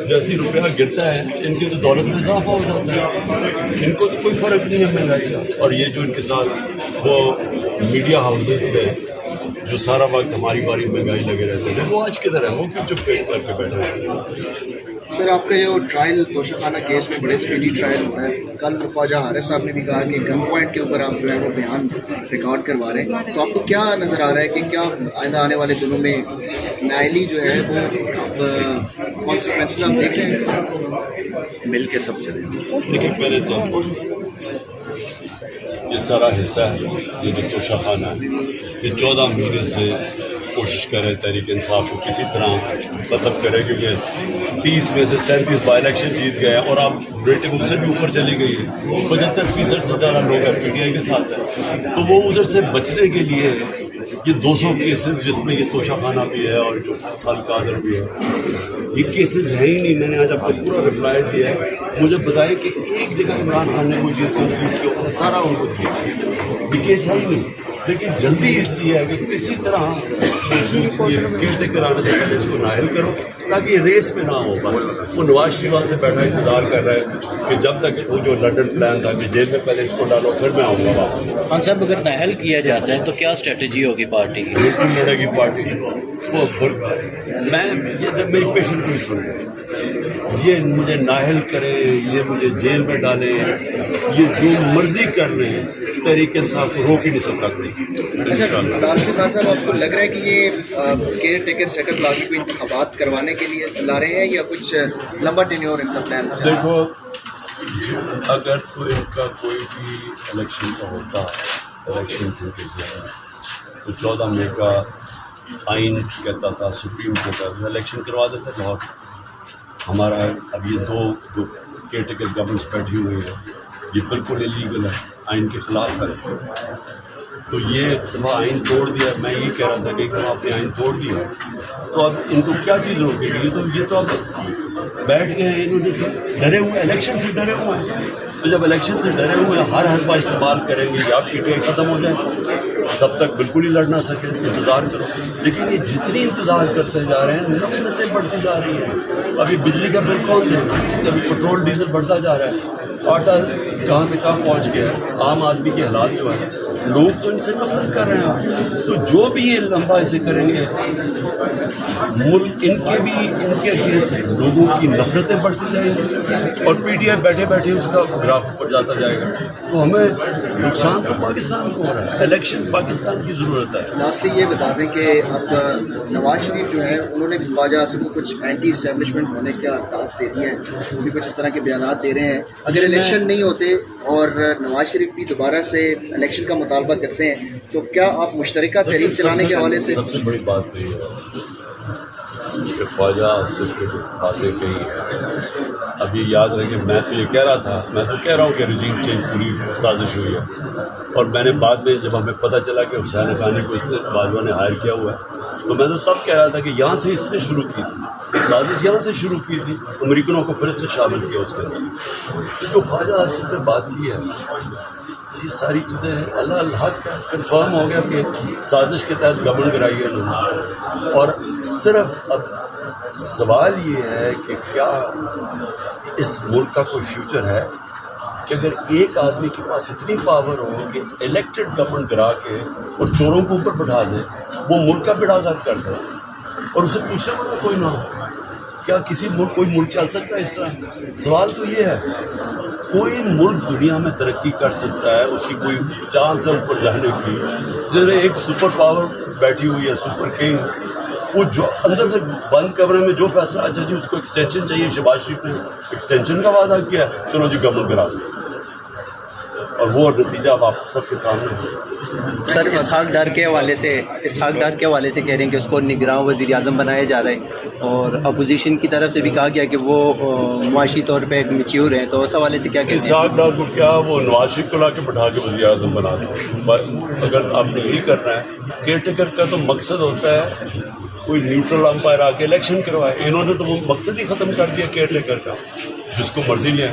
جیسی روپیہ گرتا ہے ان کی تو دولت میں اضافہ ہو جاتا ہے، ان کو تو کوئی فرق نہیں ہے مہنگائی کا. اور یہ جو ان کے ساتھ وہ میڈیا ہاؤسز تھے جو سارا وقت ہماری باری مہنگائی لگے رہتے ہیں، وہ آج کدھر ہے؟ وہ کیوں چپ کر کے بیٹھے ہیں؟ سر آپ کا جو ٹرائل توشہ کیس میں بڑے اسپیڈی ٹرائل ہوتا ہے، کل خواجہ حارث صاحب نے بھی کہا کہ گن پوائنٹ کے اوپر آپ جو ہے وہ بیان ریکارڈ کروا رہے ہیں، تو آپ کو کیا نظر آ رہا ہے کہ کیا آئندہ آنے والے دنوں میں نائلی جو ہے وہ کانسیکوینسز آپ دیکھ رہے ہیں؟ مل کے سب چلیں گے. لیکن پہلے تو یہ سارا حصہ ہے، یہ جو توشہ خانہ ہے، یہ 14 مہینے سے کوشش کرے تحریک انصاف کو کسی طرح ختم کرے، کیونکہ 30 میں سے 37 بائی الیکشن جیت گئے اور آپ ریٹنگ اس سے بھی اوپر چلی گئی ہے، 75% سے زیادہ لوگ پی ٹی آئی کے ساتھ ہیں. تو وہ ادھر سے بچنے کے لیے یہ 200 کیسز جس میں یہ توشہ خانہ بھی ہے اور جو القادر بھی ہے، یہ کیسز ہے ہی نہیں. میں نے آج آپ کو پورا رپلائی دیا ہے، مجھے بتائیں کہ ایک جگہ عمران خان نے کوئی چیز کنسیڈ کی سارا ان کو دیا، یہ کیس ہے ہی نہیں. لیکن جلدی اس لیے ہے کہ کسی طرح کیئر ٹیکر آنے سے پہلے اس کو نااہل کرو تاکہ یہ ریس میں نہ ہو. بس وہ نواز شریف وہاں سے بیٹھا انتظار کر رہا ہے کہ جب تک وہ جو لنڈن پلان تھا کہ جیل میں پہلے اس کو ڈالو پھر میں آؤں گا واپس. خان صاحب اگر نااہل کیا جاتا ہے تو کیا اسٹریٹجی ہوگی پارٹی کی؟ بالکل لڑے گی پارٹی. میں یہ جب میری پیشنٹ کو سن یہ مجھے نااہل کرے، یہ مجھے جیل میں ڈالے، یہ جو مرضی کر رہے ہیں، تحریک انصاف کو روک ہی نہیں سکتا. کے ساتھ صاحب آپ کو لگ رہا ہے کہ یہ کیئر ٹیکر سیٹ اپ لاگو کو انتخابات کروانے کے لیے لا رہے ہیں یا کچھ لمبا ٹینیور ان کا پلان؟ دیکھو اگر تو ان کا کوئی بھی الیکشن کا ہوتا الیکشن تو 14 مئی کا آئین کہتا تھا، سپریم کہتا تھا الیکشن کروا دیتے لاہور. ہمارا اب یہ دو کیئر ٹیکر گورنمنٹس بیٹھی ہوئی ہیں، یہ بالکل انلیگل ہے، آئین کے خلاف ہے. تو یہ دفعہ آئین توڑ دیا. میں یہ کہہ رہا تھا کہ ایک دفعہ آپ نے آئین توڑ دیا تو اب ان کو کیا چیز ہوگی؟ یہ تو اب بیٹھ گئے ہیں، انہوں نے ڈرے ہوئے الیکشن سے ڈرے ہوئے ہیں. تو جب الیکشن سے ڈرے ہوئے ہیں ہر حربہ استعمال کریں گے یا پی ٹی آئی ختم ہو جائے تب تک بالکل ہی لڑ نہ سکے. انتظار کرو. لیکن یہ جتنی انتظار کرتے جا رہے ہیں نفرتیں بڑھتی جا رہی ہیں. ابھی بجلی کا بل کون دے گا؟ ابھی پیٹرول ڈیزل بڑھتا جا رہا ہے، آٹا کہاں سے کہاں پہنچ گیا ہے. عام آدمی کے حالات جو ہے لوگ تو ان سے نفرت کر رہے ہیں. تو جو بھی یہ لمبا اسے کریں گے ملک ان کے اگینسٹ لوگوں کی نفرتیں بڑھتی جائیں گی اور پی ٹی آئی بیٹھے بیٹھے اس کا گراف اوپر جاتا جائے گا. تو ہمیں نقصان تو پاکستان کو ہو رہا ہے. الیکشن پاکستان کی ضرورت ہے. لاسٹلی یہ بتا دیں کہ اب نواز شریف جو ہے انہوں نے خواجہ آصف کو کچھ اینٹی اسٹیبلشمنٹ ہونے کا ٹاسک دے دیا ہے، وہ بھی کچھ اس طرح کے بیانات دے رہے ہیں. اگر الیکشن نہیں ہوتے اور نواز شریف بھی دوبارہ سے الیکشن کا مطالبہ کرتے ہیں تو کیا آپ مشترکہ تحریک چلانے کے حوالے سے؟ سب سے بڑی بات یہ ہے کہ خواجہ آصف کی جو باتیں کہی ہیں، اب یہ یاد رہے کہ میں تو یہ کہہ رہا تھا، میں تو کہہ رہا ہوں کہ رجیم چینج پوری سازش ہوئی ہے. اور میں نے بعد میں جب ہمیں پتہ چلا کہ حسین حقانی کو اس نے باجوہ نے ہائر کیا ہوا ہے تو میں تو تب کہہ رہا تھا کہ یہاں سے اس نے شروع کی تھی سازش، یہاں سے شروع کی تھی. امریکنوں کو پھر اس نے شامل کیا اس کے اندر. جو خواجہ آصف نے بات کی ہے یہ ساری چیزیں اللہ حق کنفرم ہو گیا کہ سازش کے تحت گورنمنٹ کرائی ہے انہوں نے. اور صرف اب سوال یہ ہے کہ کیا اس ملک کا کوئی فیوچر ہے کہ اگر ایک آدمی کے پاس اتنی پاور ہو کہ الیکٹڈ گورنمنٹ کرا کے اور چوروں کو اوپر بٹھا دے، وہ ملک کا بیڑا غرق کر دے اور اسے پوچھنے والا کوئی نہ ہو. کیا کسی ملک کوئی ملک چل سکتا ہے اس طرح؟ سوال تو یہ ہے. کوئی ملک دنیا میں ترقی کر سکتا ہے، اس کی کوئی چانس ہے اوپر جانے کی. جیسے ایک سپر پاور بیٹھی ہوئی ہے، سپر کنگ، وہ جو اندر سے بند کمرے میں جو فیصلہ، اچھا جی اس کو ایکسٹینشن چاہیے، شہباز شریف نے ایکسٹینشن کا وعدہ کیا ہے، چلو جی گورنمنٹ کرا دیں اور وہ نتیجہ اب آپ سب کے سامنے ہے. سر اسحاق ڈار کے حوالے سے کہہ رہے ہیں کہ اس کو نگراں وزیر اعظم بنایا جا رہا ہے اور اپوزیشن کی طرف سے بھی کہا گیا کہ وہ معاشی طور پہ میچیور ہیں، تو اس حوالے سے کیا کہتے ہیں؟ اسحاق ڈار کو کیا وہ نواز شریف کو لا کے بٹھا کے وزیر اعظم بنا دو. اگر آپ نے یہ کرنا ہے، کیئر ٹیکر کا تو مقصد ہوتا ہے کوئی نیوٹرل امپائر آ کے الیکشن کروائے. انہوں نے تو وہ مقصد ہی ختم کر دیا کیئر ٹیکر کا، جس کو مرضی لیں.